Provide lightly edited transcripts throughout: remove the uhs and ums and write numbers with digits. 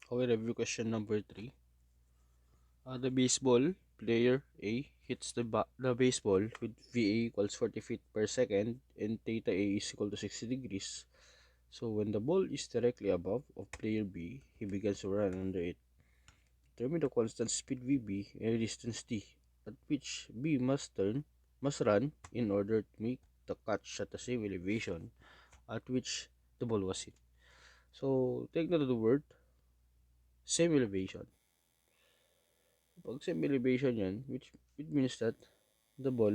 Okay, review question number 3. The baseball player A hits the baseball with VA equals 40 feet per second and theta A is equal to 60 degrees. So when the ball is directly above of player B, he begins to run under it. Determine the constant speed VB and distance t at which B must run in order to make the catch at the same elevation at which the ball was hit. So take note of the word same elevation. Pag same elevation yan, which it means that the ball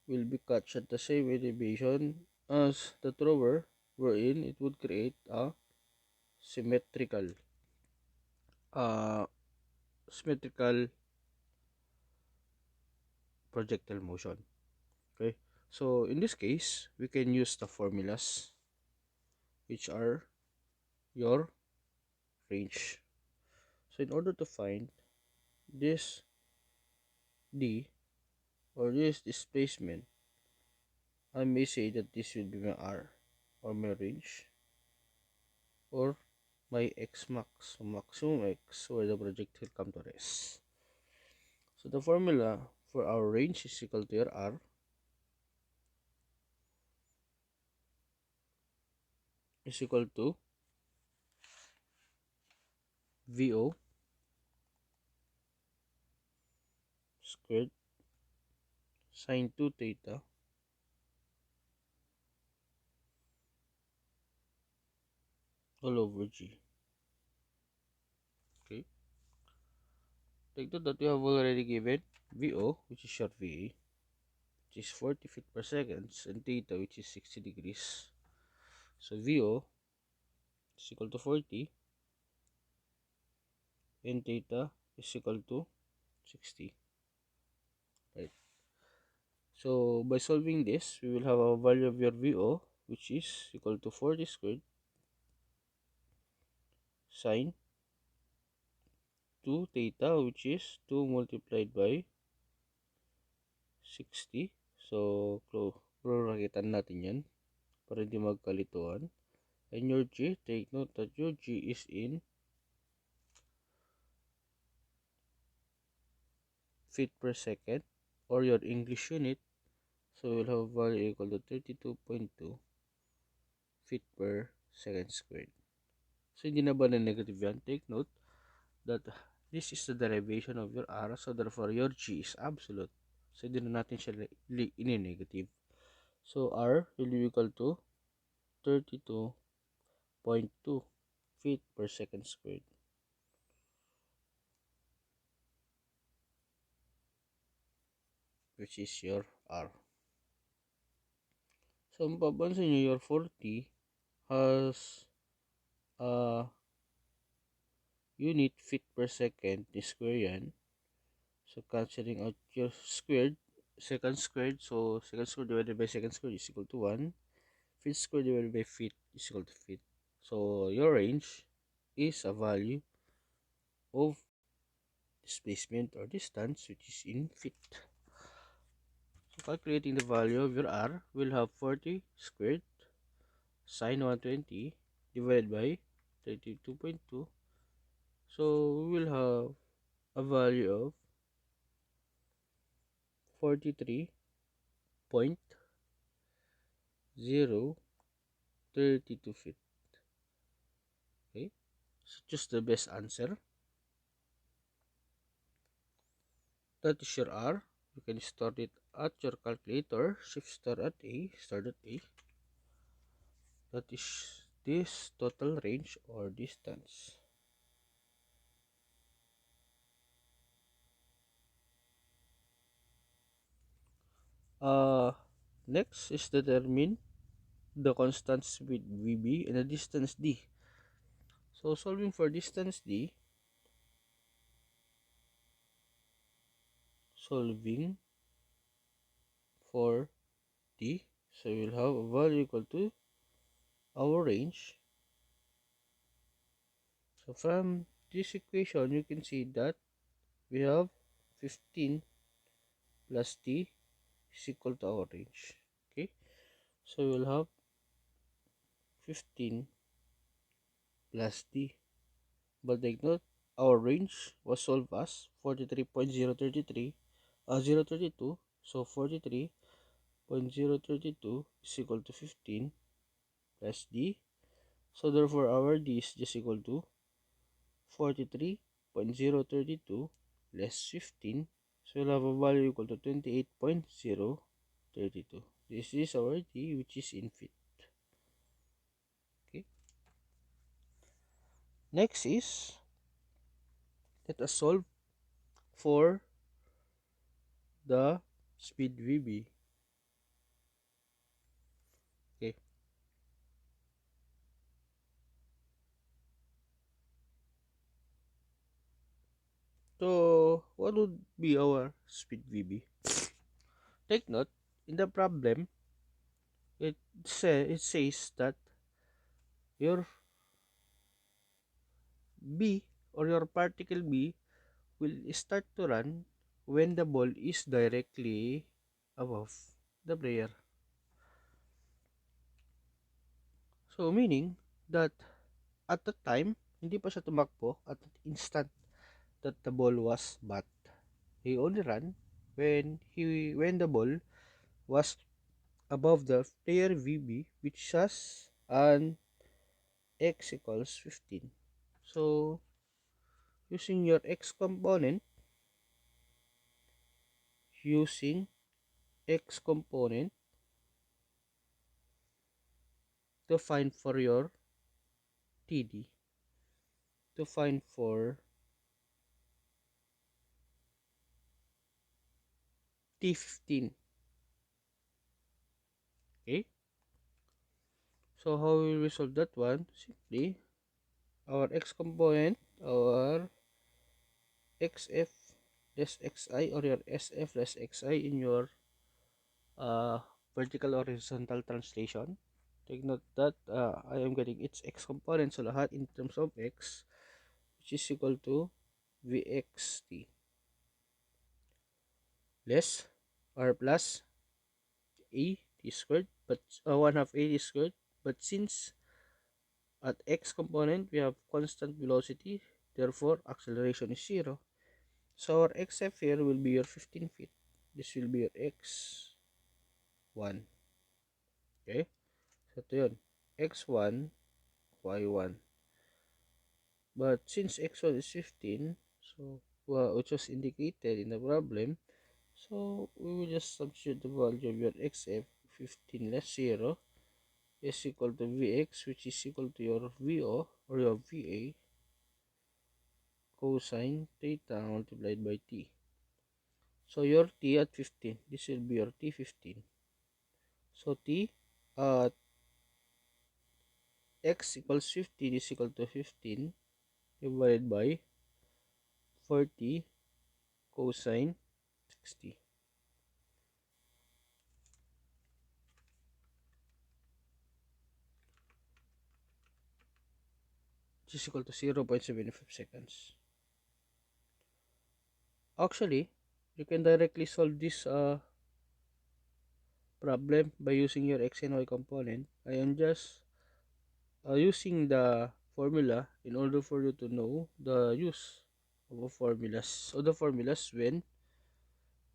will be catched at the same elevation as the thrower, wherein it would create a symmetrical uh, symmetrical projectile motion. Okay, so in this case we can use the formulas, which are your range. So in order to find this d, or this displacement, I may say that this will be my r, or my range, or my x max, so maximum x, where the projectile come to rest. So the formula for our range is equal to your r is equal to VO squared sine 2 theta all over g. Okay, take note that we have already given VO, which is your VA, which is 40 feet per second, and theta, which is 60 degrees. So VO is equal to 40 and theta is equal to 60. Right. So by solving this, we will have a value of your VO, which is equal to 40 squared sine 2 theta, which is 2 multiplied by 60. So proragatan natin yan para hindi magkalituan. And your G, take note that your G is in feet per second, or your English unit. So we'll have value equal to 32.2 feet per second squared. So hindi na ba na negative yan? Take note that this is the derivation of your R, so therefore your G is absolute. So hindi na natin siya ini-negative. So R will be equal to 32.2 feet per second squared, which is your R. So mapapansin nyo, your 40 has a unit feet per second ni square yan. So cancelling out your squared, second squared, so second squared divided by second squared is equal to 1. Feet squared divided by feet is equal to feet. So your range is a value of displacement or distance, which is in feet. So calculating the value of your R, we'll have 40 squared sine 120 divided by 32.2. So we will have a value of 43.032 feet. Okay, so choose the best answer. That is your R. You can start it at your calculator. Shift start at A. Start at A. That is this total range or distance. Next is determine the constants with VB and the distance D. So solving for distance D, solving for D, so we'll have a value equal to our range. So from this equation, you can see that we have 15 plus D is equal to our range. Okay, so we'll have 15 plus D But take note, our range was solved as 43.033, 032. So 43.032 is equal to 15 plus D. So therefore, our D is just equal to 43.032 less 15. So we'll have a value equal to 28.032. This is our D, which is in feet. Okay. Next is, let us solve for the speed VB. Okay. So what would be our speed VB? Take note, in the problem, it says that your B or your particle B will start to run when the ball is directly above the player. So meaning that at the time, hindi pa siya tumakbo at the instant that the ball was bat. He only ran when the ball was above the player VB, which has an x equals 15. So using your x component, using x component to find for your TD, to find for T15. Okay, so how will we solve that one? Simply our x component, our xf less xi, or your sf less xi in your uh, vertical or horizontal translation. Take note that I am getting its x component, so lahat in terms of x, which is equal to vxt less or plus a t squared, but 1 half a t squared. But since at x component we have constant velocity, therefore acceleration is 0. So our xf here will be your 15 feet. This will be your x1. Okay? So ito yun. x1, y1. But since x1 is 15, so which was indicated in the problem, so we will just substitute the value of your xf, 15 less 0, is equal to vx, which is equal to your vo or your va cosine theta multiplied by t. So your t at 15, this will be your t15. So t at x equals 15 is equal to 15 divided by 40 cosine 60, which is equal to 0.75 seconds. Actually, you can directly solve this problem by using your x and y component. I am just using the formula in order for you to know the use of the formulas when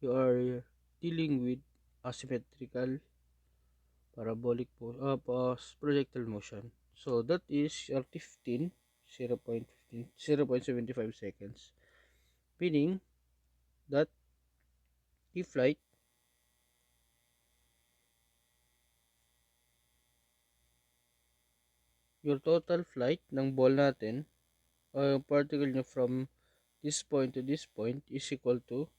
you are dealing with asymmetrical parabolic projectile motion. So that is RT15 0.15 0.75 seconds, meaning that the flight your total flight ng ball natin yung particle nyo from this point to this point is equal to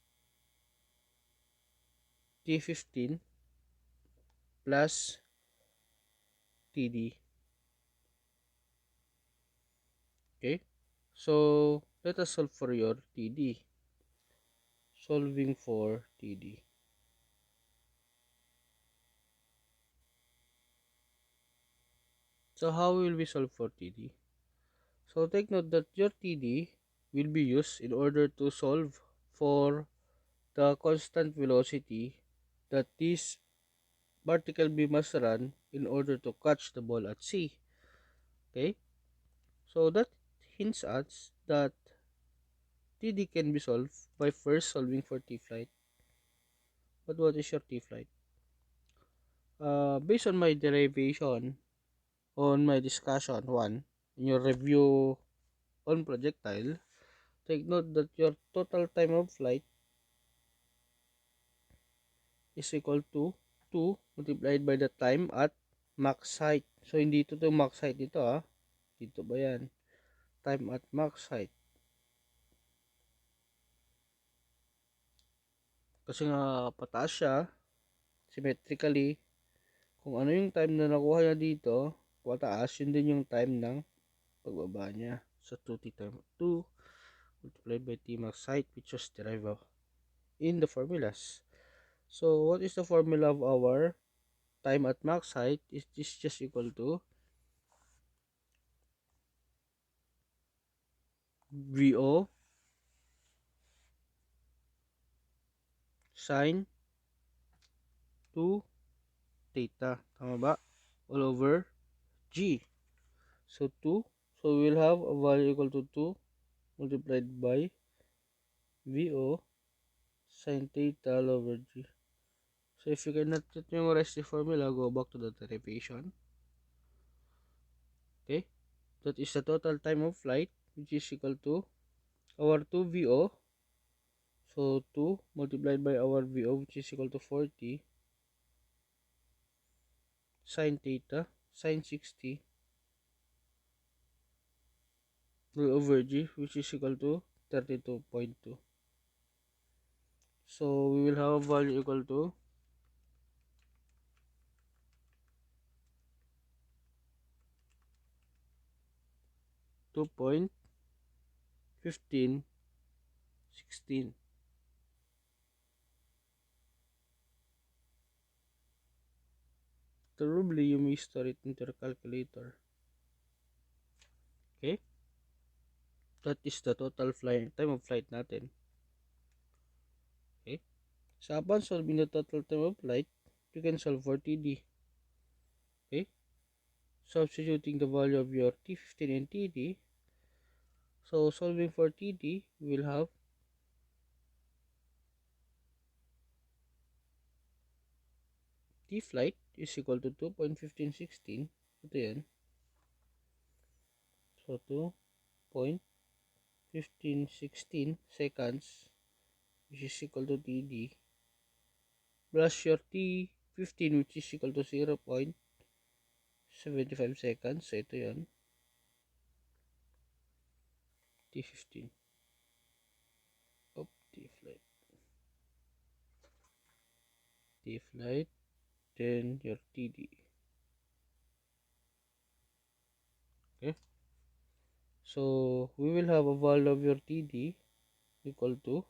T15 plus TD. Okay, so let us solve for your TD. Solving for TD. So how will we solve for TD? So take note that your TD will be used in order to solve for the constant velocity that this particle B must run in order to catch the ball at sea. Okay, so that hints us that TD can be solved by first solving for T-flight. But what is your T-flight? Based on my derivation, on my discussion 1, in your review on projectile, take note that your total time of flight is equal to 2 multiplied by the time at max height. So, hindi ito max height dito Dito ba yan? Time at max height. Kasi nga pataas siya, symmetrically, kung ano yung time na nakuha niya dito, pataas, yun din yung time ng pagbaba niya. So, 2t times 2 multiplied by t max height, which was derived in the formulas. So, what is the formula of our time at max height? Is this just equal to VO sine 2 theta. Tama ba? All over G. So, 2. So, we will have a value equal to 2 multiplied by VO sine theta all over G. So, if you cannot memorize the formula, go back to the derivation. Okay? That is the total time of flight, which is equal to our 2 VO. So, 2 multiplied by our VO, which is equal to 40 sine theta, sine 60 all over G, which is equal to 32.2. So, we will have a value equal to 2.1516. Probably you may store it into the calculator. Okay? That is the total time of flight natin. Okay? So, upon solving the total time of flight, you can solve for TD. Okay? Substituting the value of your T15 and TD. So, solving for TD, we will have T flight is equal to 2.1516. Ito yan. So, 2.1516 seconds, which is equal to TD, plus your T15, which is equal to 0.75 seconds. So, ito yan. T15. T-flight. T-flight. Then your TD. Okay. So, we will have a value of your TD equal to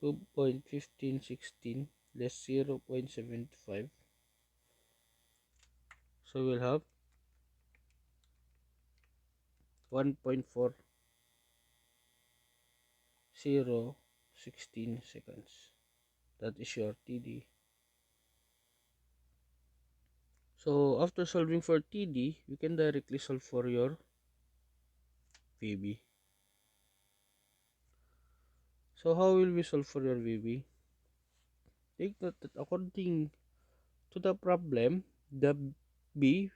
2.1516 less 0.75. So, we'll have 1.4016 seconds. That is your TD. So, after solving for TD, we can directly solve for your VB. So, how will we solve for your VB? Take note that according to the problem, the B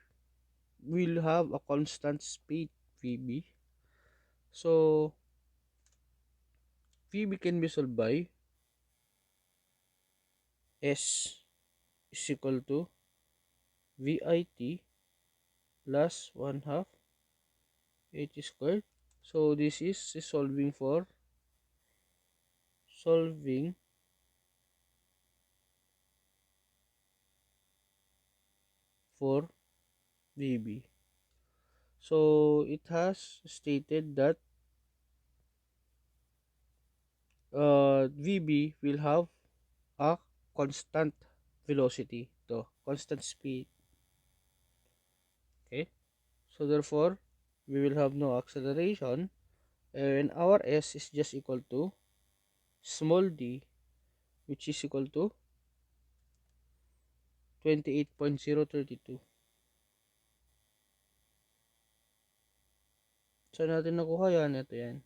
will have a constant speed VB. So, VB can be solved by S is equal to VIT plus 1 half H squared. So, this is solving for VB. So, it has stated that VB will have a constant velocity, constant speed. Okay, so therefore we will have no acceleration, and our S is just equal to small d, which is equal to 28.032. Saan natin nakuha yan? Ito yan.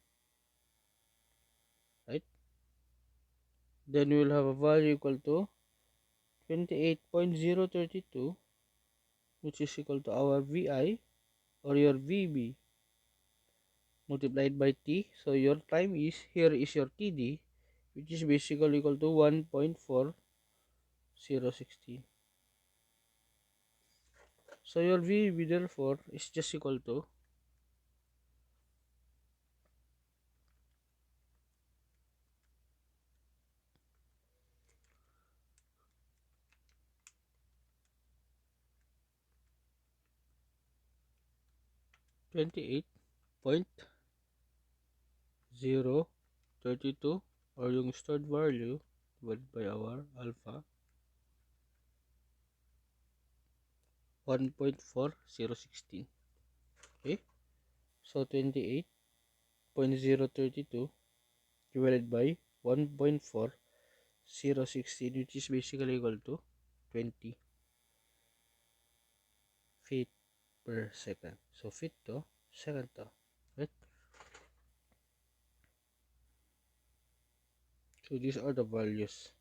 Right? Then we will have a value equal to 28.032, which is equal to our VI or your VB multiplied by T. So your time is, here is your TD, which is basically equal to 1.4016. So your VB therefore is just equal to 28.032 or yung stored value divided by our alpha 1.4016. Okay, so 28.032 divided by 1.4016, which is basically equal to 20 feet per second. So feet to second to, right? So these are the values.